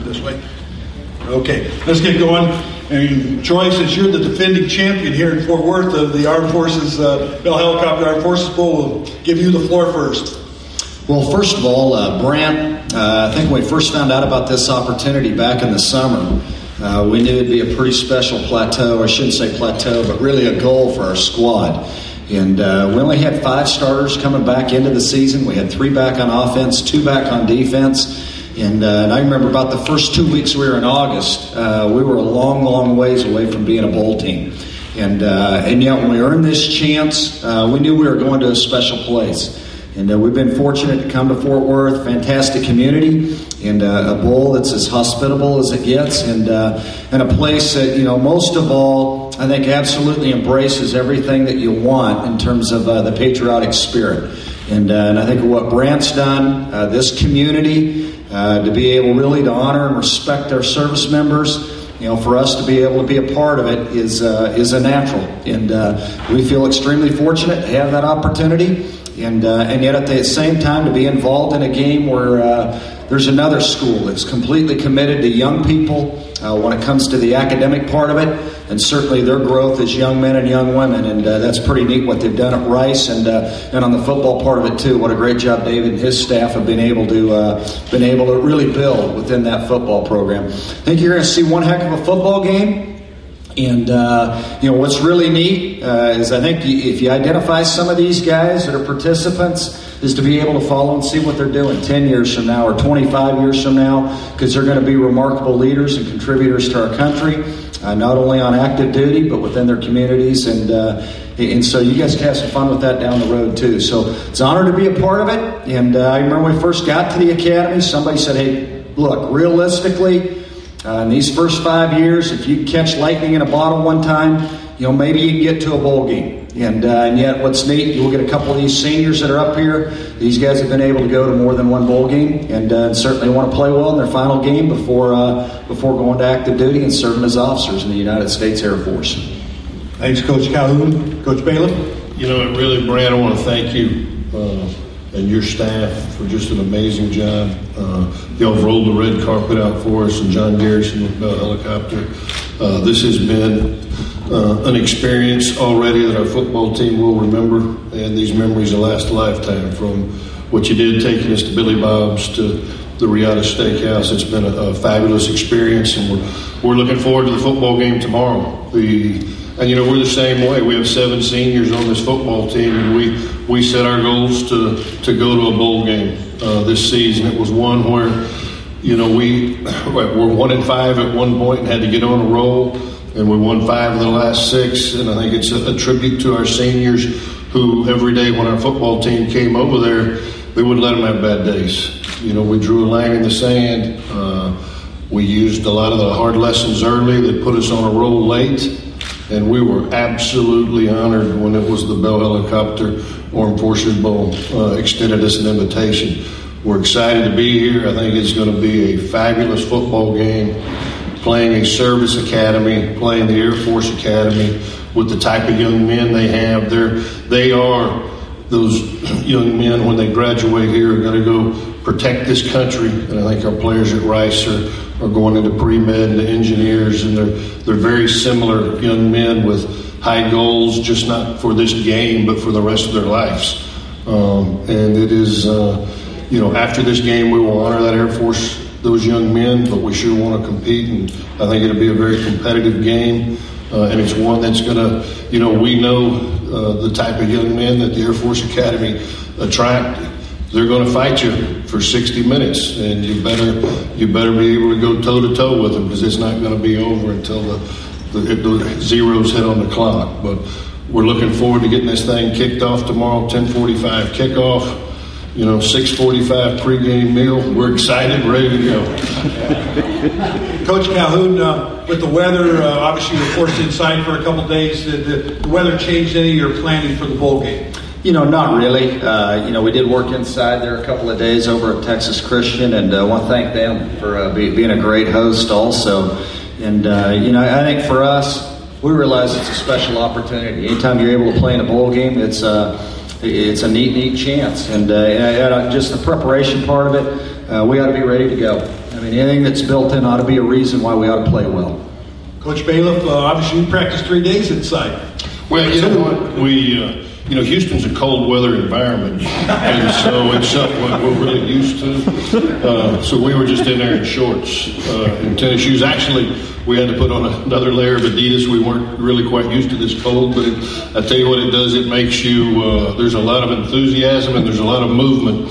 this way. Okay, let's get going. And Troy, since you're the defending champion here in Fort Worth of the Armed Forces, Bell Helicopter Armed Forces Bowl, we'll give you the floor first. Well, first of all, Brant, I think when we first found out about this opportunity back in the summer, we knew it'd be a pretty special plateau. I shouldn't say plateau, but really a goal for our squad. And we only had 5 starters coming back into the season. We had 3 back on offense, 2 back on defense. And I remember about the first 2 weeks we were in August, we were a long, long ways away from being a bowl team. And yet when we earned this chance, we knew we were going to a special place. And we've been fortunate to come to Fort Worth, fantastic community, and a bowl that's as hospitable as it gets, and a place that, most of all, I think absolutely embraces everything that you want in terms of the patriotic spirit. And I think what Brant's done, this community, to be able really to honor and respect our service members, for us to be able to be a part of it is a natural. And we feel extremely fortunate to have that opportunity. And yet at the same time to be involved in a game where there's another school that's completely committed to young people when it comes to the academic part of it, and certainly their growth as young men and young women. And that's pretty neat what they've done at Rice, and on the football part of it too. What a great job David and his staff have been able to really build within that football program. I think you're going to see one heck of a football game. And, what's really neat is I think if you identify some of these guys that are participants, is to be able to follow and see what they're doing 10 years from now or 25 years from now, because they're going to be remarkable leaders and contributors to our country, not only on active duty, but within their communities. And so you guys can have some fun with that down the road, too. So it's an honor to be a part of it. And I remember when we first got to the academy, somebody said, hey, look, realistically, in these first 5 years, if you catch lightning in a bottle one time, maybe you can get to a bowl game. And yet what's neat, you'll get a couple of these seniors that are up here. These guys have been able to go to more than one bowl game, and certainly want to play well in their final game before going to active duty and serving as officers in the United States Air Force. Thanks, Coach Calhoun. Coach Bailiff? Really, Brant, I want to thank you and your staff for just an amazing job. Y'all have rolled the red carpet out for us, and John Garrison with Bell Helicopter. This has been an experience already that our football team will remember, and these memories will last a lifetime. From what you did taking us to Billy Bob's to the Riata Steakhouse, it's been a fabulous experience, and we're looking forward to the football game tomorrow. We're the same way. We have 7 seniors on this football team, and we set our goals to go to a bowl game this season. It was one where, we were 1-5 at one point and had to get on a roll, and we won 5 of the last 6. And I think it's a tribute to our seniors who every day when our football team came over there, they wouldn't let them have bad days. We drew a line in the sand. We used a lot of the hard lessons early that put us on a roll late. And we were absolutely honored when it was the Bell Helicopter Armed Forces Bowl extended us an invitation. We're excited to be here. I think it's going to be a fabulous football game, playing a service academy, playing the Air Force Academy with the type of young men they have. They are those young men when they graduate here are going to go protect this country. And I think our players at Rice are going into pre-med and engineers, and they're very similar young men with high goals, just not for this game, but for the rest of their lives. And it is, after this game, we will honor that Air Force, those young men, but we sure want to compete, and I think it'll be a very competitive game. And it's one that's going to, we know the type of young men that the Air Force Academy attract. They're going to fight you for 60 minutes, and you better be able to go toe-to-toe with them, because it's not going to be over until the zeros hit on the clock. But we're looking forward to getting this thing kicked off tomorrow, 10:45 kickoff, 6:45 pregame meal. We're excited, ready to go. Coach Calhoun, with the weather, obviously you were forced inside for a couple of days. Did the weather change any of your planning for the bowl game? Not really. We did work inside there a couple of days over at Texas Christian, and I want to thank them for being a great host also. And, I think for us, we realize it's a special opportunity. Anytime you're able to play in a bowl game, it's a neat chance. And just the preparation part of it, we ought to be ready to go. I mean, anything that's built in ought to be a reason why we ought to play well. Coach Bailiff, obviously you practice 3 days inside. Well, you know what? Houston's a cold weather environment, and so it's something we're really used to. So we were just in there in shorts and tennis shoes. Actually, we had to put on another layer of Adidas. We weren't really quite used to this cold, but I tell you what it does. It makes you, there's a lot of enthusiasm and there's a lot of movement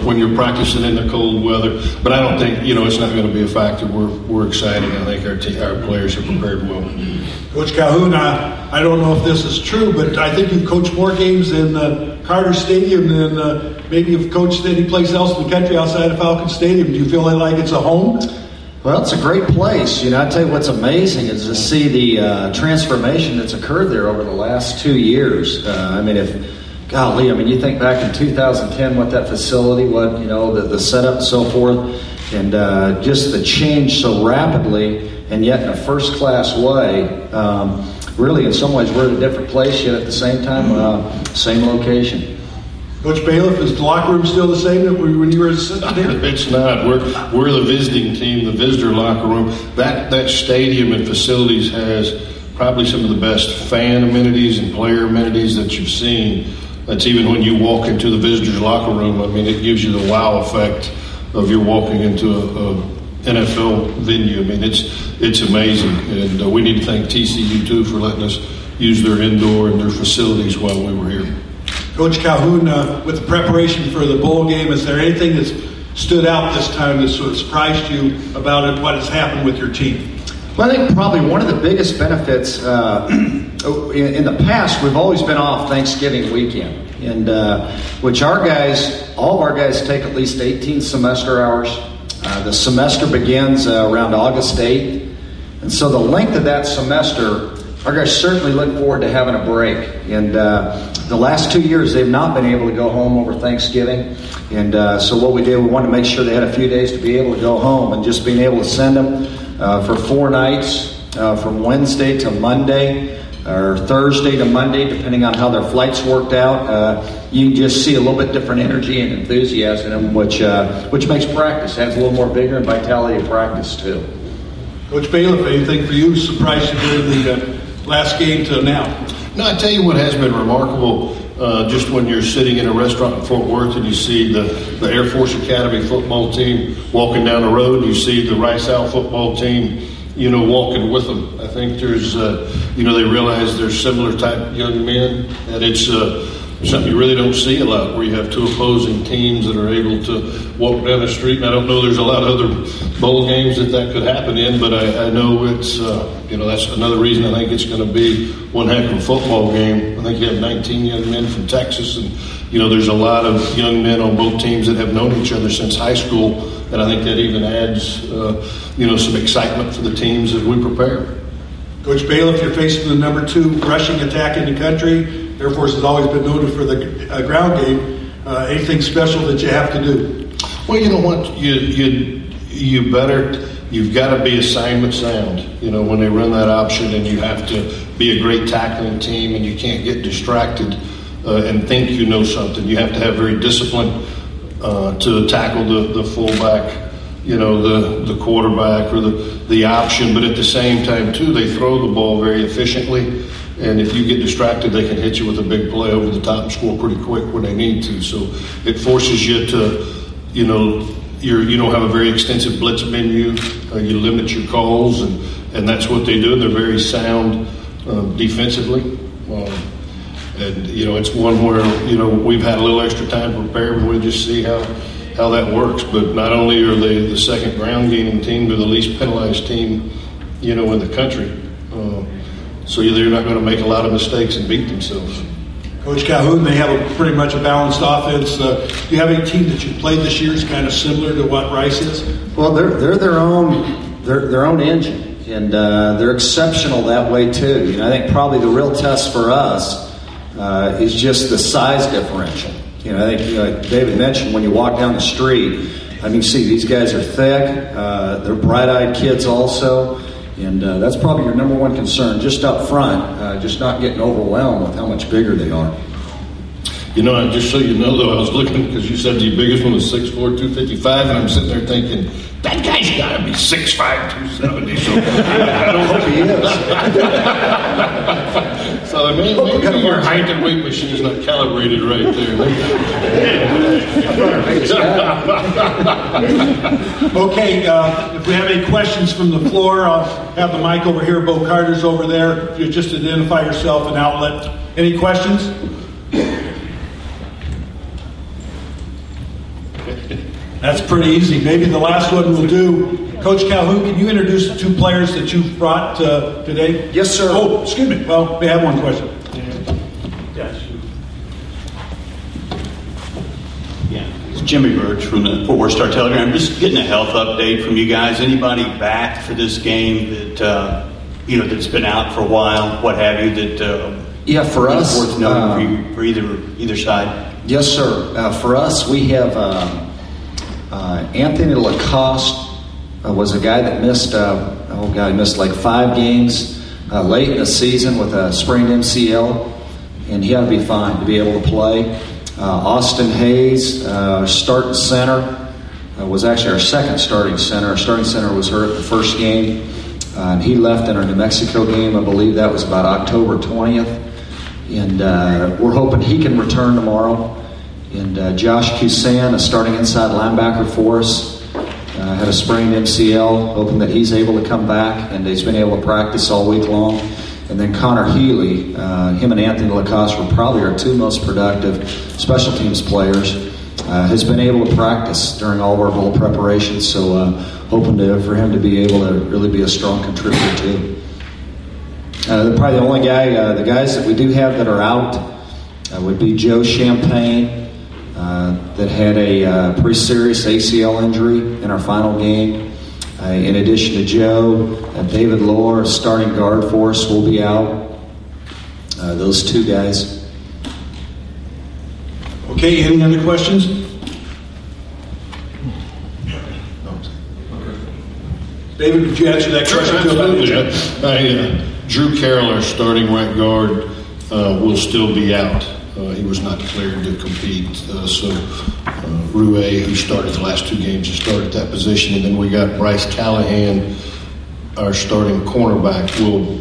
when you're practicing in the cold weather. But I don't think, it's not going to be a factor. We're excited. I think our players have prepared well. Coach Calhoun, I don't know if this is true, but I think you've coached more games in Carter Stadium than maybe you've coached any place else in the country outside of Falcon Stadium. Do you feel like it's a home? Well, it's a great place. I tell you what's amazing is to see the transformation that's occurred there over the last 2 years. You think back in 2010, what that facility, the setup and so forth, and just the change so rapidly, and yet in a first-class way. Really, in some ways, we're at a different place, yet at the same time, same location. Coach Bailiff, is the locker room still the same when you were sitting there? It's not. We're the visiting team, the visitor locker room. That stadium and facilities has probably some of the best fan amenities and player amenities that you've seen. That's even when you walk into the visitors locker room. I mean, it gives you the wow effect of you're walking into a NFL venue. I mean, it's amazing, and we need to thank TCU too for letting us use their indoor and their facilities while we were here. Coach Calhoun, with the preparation for the bowl game, is there anything that's stood out this time that sort of surprised you about it, what has happened with your team? Well, I think probably one of the biggest benefits in the past, we've always been off Thanksgiving weekend, and which all of our guys take at least 18 semester hours. The semester begins around August 8th, and so the length of that semester, our guys certainly look forward to having a break. And the last 2 years, they've not been able to go home over Thanksgiving. And so what we did, we wanted to make sure they had a few days to be able to go home, and just being able to send them for 4 nights from Wednesday to Monday or Thursday to Monday, depending on how their flights worked out. You can just see a little bit different energy and enthusiasm in them, which makes practice, adds a little more vigor and vitality to practice too. Coach Bailiff, anything for you surprised you during the last game to now? No, I tell you what has been remarkable, just when you're sitting in a restaurant in Fort Worth and you see the Air Force Academy football team walking down the road, and you see the Rice Owl football team, walking with them. I think there's, they realize they're similar type young men, and it's something you really don't see a lot, where you have 2 opposing teams that are able to walk down the street. And I don't know, there's a lot of other bowl games that could happen in, but I know it's, that's another reason I think it's going to be one heck of a football game. I think you have 19 young men from Texas, and, there's a lot of young men on both teams that have known each other since high school, and I think that even adds, some excitement for the teams as we prepare. Coach Bailiff, you're facing the number 2 rushing attack in the country. Air Force has always been noted for the ground game. Anything special that you have to do? Well, you know what? You've got to be assignment sound. When they run that option, and you have to be a great tackling team, and you can't get distracted and think you know something. You have to have very discipline to tackle the fullback, the quarterback or the option. But at the same time, too, they throw the ball very efficiently. And if you get distracted, they can hit you with a big play over the top and score pretty quick when they need to. So it forces you to, you don't have a very extensive blitz menu. You limit your calls, and that's what they do. And they're very sound defensively. And, it's one where, we've had a little extra time to prepare, but we'll just see how that works. But not only are they the second ground game team, they're the least penalized team, in the country. So they're not going to make a lot of mistakes and beat themselves. Coach Calhoun, they have pretty much a balanced offense. Do you have any team that you played this year is kind of similar to what Rice is? Well, they're their own engine, and they're exceptional that way too. I think probably the real test for us is just the size differential. I think like David mentioned, when you walk down the street, you see these guys are thick. They're bright-eyed kids also. And that's probably your number one concern, just up front, just not getting overwhelmed with how much bigger they are. Just so you know, though, I was looking because you said the biggest one was 6'4", 255, and I'm sitting there thinking, that guy's got to be 6'5", 270. So I don't hope he is. So maybe your height and weight machine's not calibrated right there. Okay, if we have any questions from the floor, I'll have the mic over here. Bo Carter's over there. If you just identify yourself and outlet. Any questions? That's pretty easy. Maybe the last one we'll do. Coach Calhoun, can you introduce the two players that you've brought today? Yes, sir. Oh, excuse me. Well, we have one question. Yeah, it's Jimmy Birch from the Fort Worth Star Telegram. Just getting a health update from you guys. Anybody back for this game that that's been out for a while? What have you? That for us, worth noting for either side. Yes, sir. For us, we have Anthony Lacoste was a guy that missed. He missed like 5 games late in the season with a sprained MCL, and he ought to be fine to be able to play. Austin Hayes, starting center, was actually our second starting center. Our starting center was hurt the first game, and he left in our New Mexico game. I believe that was about October 20th, and we're hoping he can return tomorrow. And Josh Kusan, a starting inside linebacker for us, had a sprained MCL, hoping that he's able to come back, and he's been able to practice all week long. And then Connor Healy, him and Anthony Lacoste were probably our 2 most productive special teams players, has been able to practice during all of our bowl preparations, so hoping for him to be able to really be a strong contributor too. Probably the only the guys that we do have that are out would be Joe Champagne, that had a pretty serious ACL injury in our final game. In addition to Joe, David Lohr, a starting guard for us, will be out. Those 2 guys. Okay, any other questions? David, did you answer that question? Absolutely. Drew Carroll, our starting right guard, will still be out. He was not cleared to compete. So Rue, who started the last 2 games, has started that position. And then we got Bryce Callahan, our starting cornerback,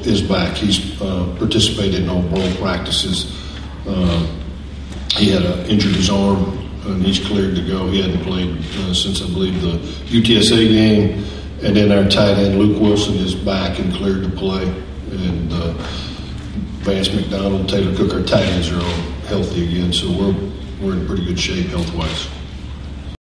is back. He's participated in all bowl practices. He had injured his arm, and he's cleared to go. He hadn't played since, I believe, the UTSA game. And then our tight end, Luke Wilson, is back and cleared to play. And Vance McDonald, Taylor Cook, our tight ends are all healthy again. So we're in pretty good shape health-wise.